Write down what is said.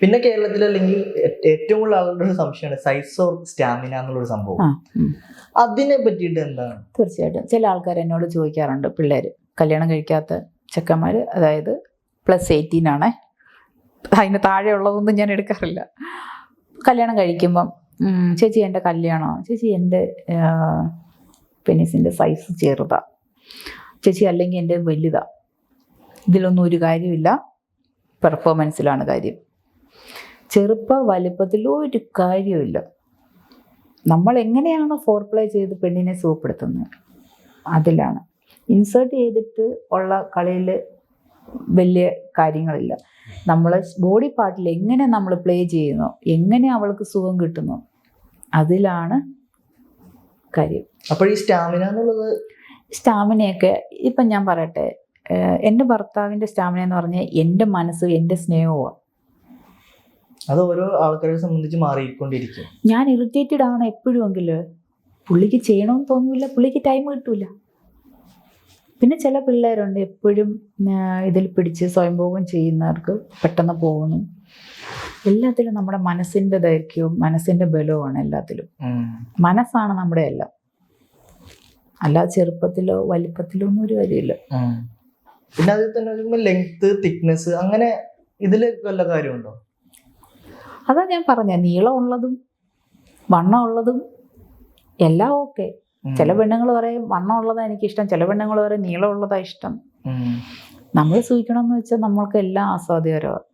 പിന്നെ കേരളത്തിൽ അല്ലെങ്കിൽ ഏറ്റവും കൂടുതൽ ആളുകളുടെ ഒരു സംശയമാണ് സൈസ് ഓർ സ്റ്റാമിന എന്നുള്ളൊരു സംഭവം. അതിനെ പറ്റിയിട്ട് എന്താണ്? തീർച്ചയായിട്ടും ചില ആൾക്കാർ എന്നോട് ചോദിക്കാറുണ്ട്, പിള്ളേർ കല്യാണം കഴിക്കാത്ത ചെക്കന്മാർ, അതായത് +18 ആണേ, അതിന് താഴെ ഉള്ളതൊന്നും ഞാൻ എടുക്കാറില്ല. കല്യാണം കഴിക്കുമ്പം ചേച്ചി എൻ്റെ കല്യാണമാണ്, ചേച്ചി എൻ്റെ പെനിസിൻ്റെ സൈസ് ചെറുതാ, ചേച്ചി അല്ലെങ്കിൽ എൻ്റെ വലുതാ. ഇതിലൊന്നും ഒരു കാര്യമില്ല, പെർഫോമൻസിലാണ് കാര്യം. വലുപ്പത്തിലും ഒരു കാര്യമില്ല. നമ്മൾ എങ്ങനെയാണ് ഫോർപ്ലേ ചെയ്ത് പെണ്ണിനെ സുഖപ്പെടുത്തുന്നത് അതിലാണ്. ഇൻസേർട്ട് ചെയ്തിട്ട് ഉള്ള കളിയിൽ വലിയ കാര്യങ്ങളില്ല. നമ്മൾ ബോഡി പാർട്ടിൽ എങ്ങനെ നമ്മൾ പ്ലേ ചെയ്യുന്നു, എങ്ങനെ അവൾക്ക് സുഖം കിട്ടുന്നു, അതിലാണ് കാര്യം. അപ്പോൾ ഈ സ്റ്റാമിന എന്നുള്ളത്, സ്റ്റാമിനയൊക്കെ ഇപ്പം ഞാൻ പറയട്ടെ, എൻ്റെ ഭർത്താവിൻ്റെ സ്റ്റാമിന എന്ന് പറഞ്ഞാൽ എൻ്റെ മനസ്സ്, എൻ്റെ സ്നേഹമാണ്. അത് ഓരോ ആൾക്കാരെ സംബന്ധിച്ച് മാറിക്കൊണ്ടിരിക്കും. ഞാൻ ഇറിറ്റേറ്റഡ് ആണ് എപ്പോഴുമെങ്കിൽ പുള്ളിക്ക് ചെയ്യണമെന്ന് തോന്നില്ല, പുള്ളിക്ക് ടൈം കിട്ടൂല. പിന്നെ ചില പിള്ളേരുണ്ട് എപ്പോഴും ഇതിൽ പിടിച്ച് സ്വയംഭോഗം ചെയ്യുന്നവർക്ക് പെട്ടെന്ന് പോകുന്നു. എല്ലാത്തിലും നമ്മുടെ മനസ്സിൻ്റെ ദൈർഘ്യവും മനസ്സിൻ്റെ ബലവുമാണ് എല്ലാത്തിലും. മനസ്സാണ് നമ്മുടെ എല്ലാം, അല്ലാതെ ചെറുപ്പത്തിലോ വലിപ്പത്തിലോ ഒന്നും ഒരു കാര്യമില്ല. പിന്നെ അതിൽ തന്നെ ലെങ്ത്, തിക്നെസ്, അങ്ങനെ ഇതിൽ വല്ല കാര്യമുണ്ടോ? അതാ ഞാൻ പറഞ്ഞ, നീളമുള്ളതും വണ്ണമുള്ളതും എല്ലാം ഓക്കെ. ചില പെണ്ണുങ്ങൾ പറയും വണ്ണമുള്ളതാണ് എനിക്കിഷ്ടം, ചില പെണ്ണുങ്ങൾ പറയും നീളമുള്ളതാണ് ഇഷ്ടം. നമ്മൾ സൂക്ഷിക്കണമെന്ന് വെച്ചാൽ നമ്മൾക്ക് എല്ലാം ആസ്വാദ്യകരമാണ്.